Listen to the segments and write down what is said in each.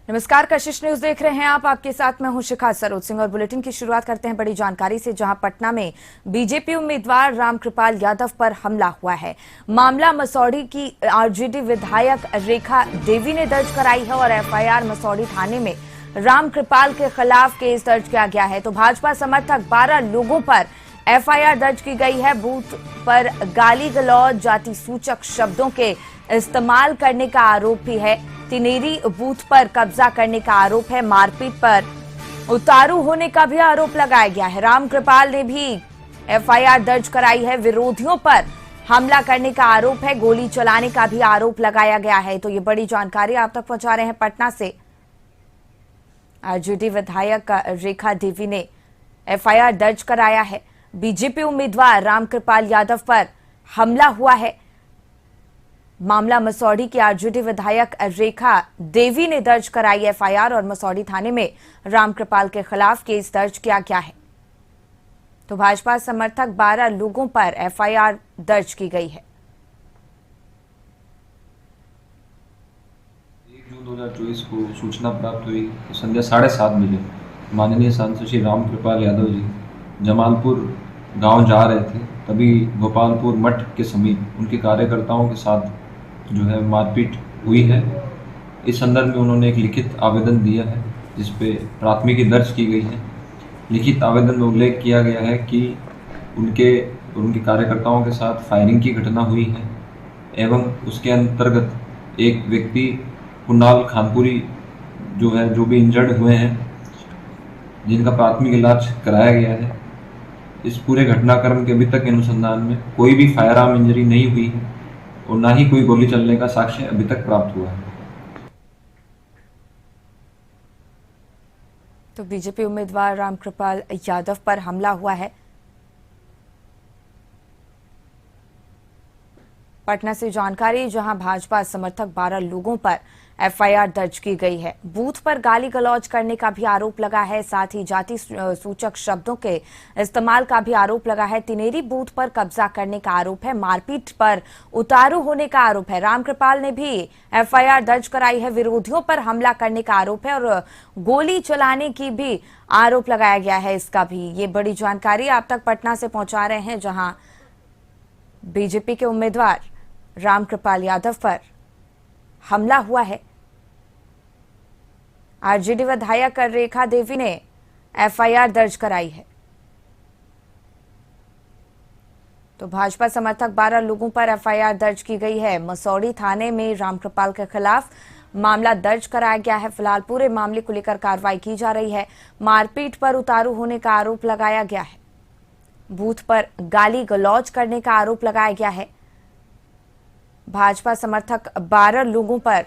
नमस्कार, कशिश न्यूज देख रहे हैं आप। आपके साथ मैं हूं शिखा सरोज सिंह और बुलेटिन की शुरुआत करते हैं बड़ी जानकारी से, जहां पटना में बीजेपी उम्मीदवार रामकृपाल यादव पर हमला हुआ है। मामला मसौढ़ी की आरजेडी विधायक रेखा देवी ने दर्ज कराई है और एफआईआर मसौढ़ी थाने में रामकृपाल के खिलाफ केस दर्ज किया गया है। तो भाजपा समर्थक 12 लोगों पर एफआईआर दर्ज की गई है। बूथ पर गाली गलौज, जाति सूचक शब्दों के इस्तेमाल करने का आरोप भी है। तिनेरी बूथ पर कब्जा करने का आरोप है। मारपीट पर उतारू होने का भी आरोप लगाया गया है। रामकृपाल ने भी एफआईआर दर्ज कराई है। विरोधियों पर हमला करने का आरोप है। गोली चलाने का भी आरोप लगाया गया है। तो ये बड़ी जानकारी आप तक पहुंचा रहे हैं पटना से। आरजेडी विधायक रेखा देवी ने एफआईआर दर्ज कराया है। बीजेपी उम्मीदवार रामकृपाल यादव पर हमला हुआ है। मामला मसौढ़ी की आरजेडी विधायक रेखा देवी ने दर्ज कराई एफआईआर और मसौढ़ी थाने में रामकृपाल के खिलाफ केस दर्ज किया गया है। तो भाजपा समर्थक 12 लोगों पर एफआईआर दर्ज की गई है। 1 जून 2024 को सूचना प्राप्त हुई कि संध्या 7:30 बजे माननीय सांसद श्री रामकृपाल यादव जी जमालपुर गांव जा रहे थे। तभी गोपालपुर मठ के समीप उनके कार्यकर्ताओं के साथ जो है मारपीट हुई है। इस संदर्भ में उन्होंने एक लिखित आवेदन दिया है जिस पे प्राथमिकी दर्ज की गई है। लिखित आवेदन में उल्लेख किया गया है कि उनके कार्यकर्ताओं के साथ फायरिंग की घटना हुई है एवं उसके अंतर्गत एक व्यक्ति कुणाल खानपुरी जो भी इंजर्ड हुए हैं, जिनका प्राथमिक इलाज कराया गया है। इस पूरे घटनाक्रम के अभी तक के अनुसंधान में कोई भी फायर आर्म इंजरी नहीं हुई है और ना ही कोई गोली चलने का साक्ष्य अभी तक प्राप्त हुआ है। तो बीजेपी उम्मीदवार रामकृपाल यादव पर हमला हुआ है। पटना से जानकारी, जहां भाजपा समर्थक 12 लोगों पर एफआईआर दर्ज की गई है। बूथ पर गाली गलौज करने का भी आरोप लगा है। साथ ही जाति सूचक शब्दों के इस्तेमाल का भी आरोप लगा है। तिनेरी बूथ पर कब्जा करने का आरोप है। मारपीट पर उतारू होने का आरोप है। रामकृपाल ने भी एफआईआर दर्ज कराई है। विरोधियों पर हमला करने का आरोप है और गोली चलाने की भी आरोप लगाया गया है। इसका भी ये बड़ी जानकारी आप तक पटना से पहुंचा रहे हैं, जहां बीजेपी के उम्मीदवार रामकृपाल यादव पर हमला हुआ है। आरजेडी विधायक रेखा देवी ने एफआईआर दर्ज कराई है। तो भाजपा समर्थक 12 लोगों पर एफआईआर दर्ज की गई है। मसौढ़ी थाने में रामकृपाल के खिलाफ मामला दर्ज कराया गया है। फिलहाल पूरे मामले को लेकर कार्रवाई की जा रही है। मारपीट पर उतारू होने का आरोप लगाया गया है। बूथ पर गाली गलौज करने का आरोप लगाया गया है। भाजपा समर्थक 12 लोगों पर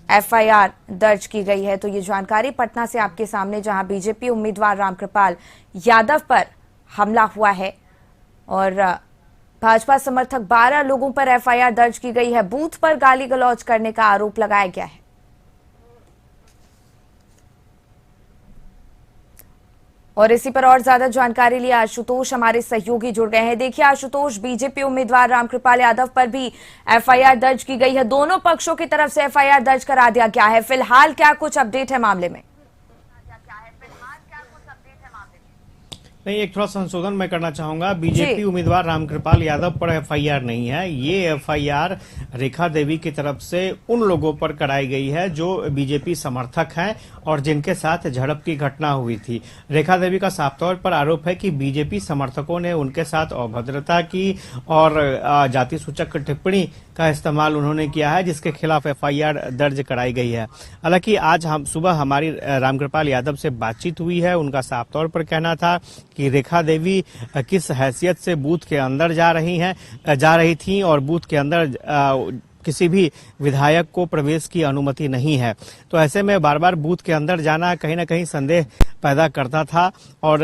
एफआईआर दर्ज की गई है। तो ये जानकारी पटना से आपके सामने, जहां बीजेपी उम्मीदवार रामकृपाल यादव पर हमला हुआ है और भाजपा समर्थक 12 लोगों पर एफआईआर दर्ज की गई है। बूथ पर गाली गलौज करने का आरोप लगाया गया है। और इसी पर और ज्यादा जानकारी लिए आशुतोष हमारे सहयोगी जुड़ गए हैं। देखिए आशुतोष, बीजेपी उम्मीदवार रामकृपाल यादव पर भी एफआईआर दर्ज की गई है। दोनों पक्षों की तरफ से एफआईआर दर्ज करा दिया गया है। फिलहाल क्या कुछ अपडेट है मामले में? नहीं, एक थोड़ा संशोधन मैं करना चाहूंगा। बीजेपी उम्मीदवार रामकृपाल यादव पर एफआईआर नहीं है। ये एफआईआर रेखा देवी की तरफ से उन लोगों पर कराई गई है जो बीजेपी समर्थक हैं और जिनके साथ झड़प की घटना हुई थी। रेखा देवी का साफ तौर पर आरोप है कि बीजेपी समर्थकों ने उनके साथ अभद्रता की और जाति सूचक टिप्पणी का इस्तेमाल उन्होंने किया है, जिसके खिलाफ एफआईआर दर्ज कराई गई है। हालांकि आज सुबह हमारी रामकृपाल यादव से बातचीत हुई है। उनका साफ तौर पर कहना था कि रेखा देवी किस हैसियत से बूथ के अंदर जा रही थी और बूथ के अंदर किसी भी विधायक को प्रवेश की अनुमति नहीं है। तो ऐसे में बार बार बूथ के अंदर जाना कहीं ना कहीं संदेह पैदा करता था और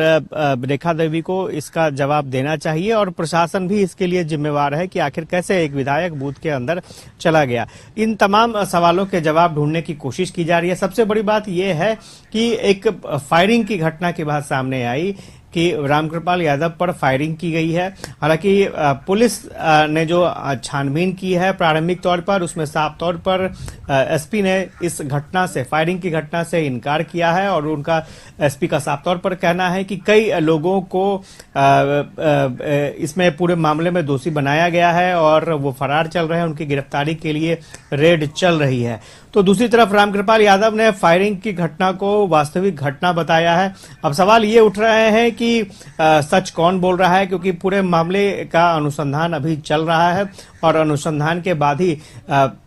रेखा देवी को इसका जवाब देना चाहिए और प्रशासन भी इसके लिए जिम्मेवार है कि आखिर कैसे एक विधायक बूथ के अंदर चला गया। इन तमाम सवालों के जवाब ढूंढने की कोशिश की जा रही है। सबसे बड़ी बात यह है कि एक फायरिंग की घटना की बात सामने आई कि रामकृपाल यादव पर फायरिंग की गई है। हालांकि पुलिस ने जो छानबीन की है प्रारंभिक तौर पर, उसमें साफ तौर पर एसपी ने इस घटना से, फायरिंग की घटना से इनकार किया है और उनका, एसपी का साफ तौर पर कहना है कि कई लोगों को इसमें पूरे मामले में दोषी बनाया गया है और वो फरार चल रहे हैं, उनकी गिरफ्तारी के लिए रेड चल रही है। तो दूसरी तरफ रामकृपाल यादव ने फायरिंग की घटना को वास्तविक घटना बताया है। अब सवाल ये उठ रहे हैं कि सच कौन बोल रहा है, क्योंकि पूरे मामले का अनुसंधान अभी चल रहा है और अनुसंधान के बाद ही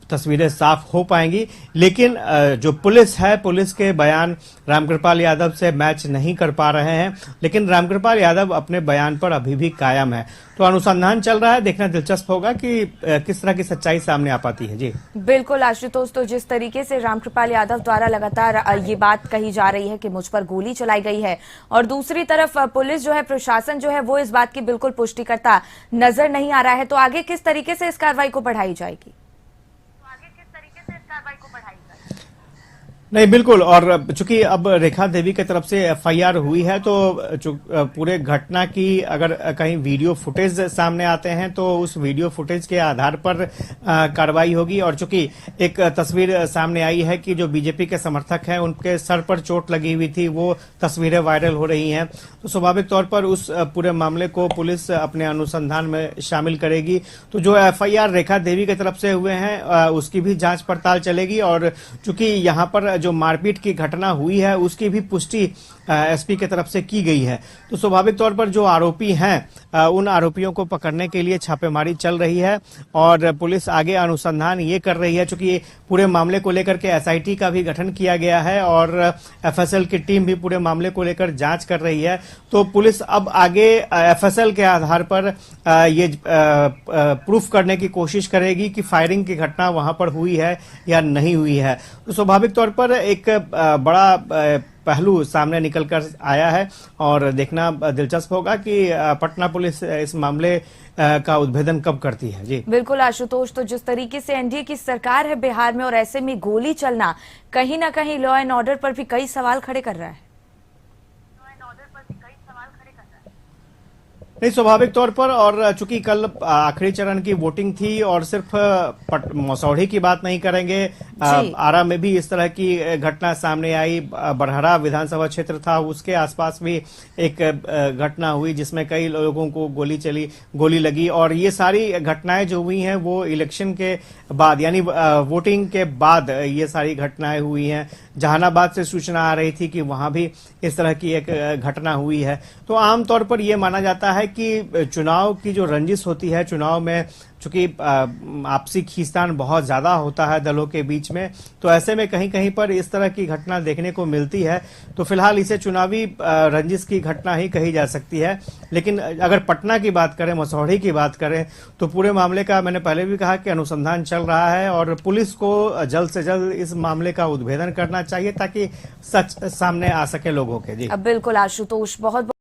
तस्वीरें साफ हो पाएंगी। लेकिन जो पुलिस है, पुलिस के बयान रामकृपाल यादव से मैच नहीं कर पा रहे हैं, लेकिन रामकृपाल यादव अपने बयान पर अभी भी कायम है। तो अनुसंधान चल रहा है, देखना दिलचस्प होगा कि किस तरह की सच्चाई सामने आ पाती है। जी बिल्कुल आशुतोष, तो जिस तरीके से रामकृपाल यादव द्वारा लगातार ये बात कही जा रही है कि मुझ पर गोली चलाई गई है, और दूसरी तरफ पुलिस जो है, प्रशासन जो है, वो इस बात की बिल्कुल पुष्टि करता नजर नहीं आ रहा है, तो आगे किस तरीके से इस कार्रवाई को बढ़ाई जाएगी? नहीं, बिल्कुल। और चूंकि अब रेखा देवी की तरफ से एफआईआर हुई है, तो पूरे घटना की अगर कहीं वीडियो फुटेज सामने आते हैं तो उस वीडियो फुटेज के आधार पर कार्रवाई होगी। और चूंकि एक तस्वीर सामने आई है कि जो बीजेपी के समर्थक हैं उनके सर पर चोट लगी हुई थी, वो तस्वीरें वायरल हो रही हैं, तो स्वाभाविक तौर पर उस पूरे मामले को पुलिस अपने अनुसंधान में शामिल करेगी। तो जो एफआईआर रेखा देवी की तरफ से हुए हैं उसकी भी जांच पड़ताल चलेगी। और चूंकि यहाँ पर जो मारपीट की घटना हुई है उसकी भी पुष्टि एसपी की तरफ से की गई है, तो स्वाभाविक तौर पर जो आरोपी हैं उन आरोपियों को पकड़ने के लिए छापेमारी चल रही है और पुलिस आगे अनुसंधान ये कर रही है। चूंकि पूरे मामले को लेकर के एसआईटी का भी गठन किया गया है और एफएसएल की टीम भी पूरे मामले को लेकर जांच कर रही है, तो पुलिस अब आगे एफएसएल के आधार पर ये प्रूफ करने की कोशिश करेगी कि फायरिंग की घटना वहां पर हुई है या नहीं हुई है। तो स्वाभाविक तौर पर एक बड़ा पहलू सामने निकलकर आया है और देखना दिलचस्प होगा कि पटना पुलिस इस मामले का उद्भेदन कब करती है। जी बिल्कुल आशुतोष, तो जिस तरीके से एनडीए की सरकार है बिहार में और ऐसे में गोली चलना कहीं ना कहीं लॉ एंड ऑर्डर पर भी कई सवाल खड़े कर रहा है। नहीं, स्वाभाविक तौर पर। और चूंकि कल आखिरी चरण की वोटिंग थी और सिर्फ मसौढ़ी की बात नहीं करेंगे, आरा में भी इस तरह की घटना सामने आई। बरहरा विधानसभा क्षेत्र था, उसके आसपास भी एक घटना हुई जिसमें कई लोगों को गोली लगी। और ये सारी घटनाएं जो हुई हैं वो इलेक्शन के बाद, यानी वोटिंग के बाद ये सारी घटनाएं हुई हैं। जहानाबाद से सूचना आ रही थी कि वहां भी इस तरह की एक घटना हुई है। तो आमतौर पर यह माना जाता है कि चुनाव की जो रंजिश होती है, चुनाव में चूंकि आपसी खींचतान बहुत ज्यादा होता है दलों के बीच में, तो ऐसे में कहीं कहीं पर इस तरह की घटना देखने को मिलती है। तो फिलहाल इसे चुनावी रंजिश की घटना ही कही जा सकती है। लेकिन अगर पटना की बात करें, मसौढ़ी की बात करें, तो पूरे मामले का मैंने पहले भी कहा कि अनुसंधान चल रहा है और पुलिस को जल्द से जल्द इस मामले का उद्भेदन करना चाहिए ताकि सच सामने आ सके लोगों के। जी अब बिल्कुल आशुतोष, बहुत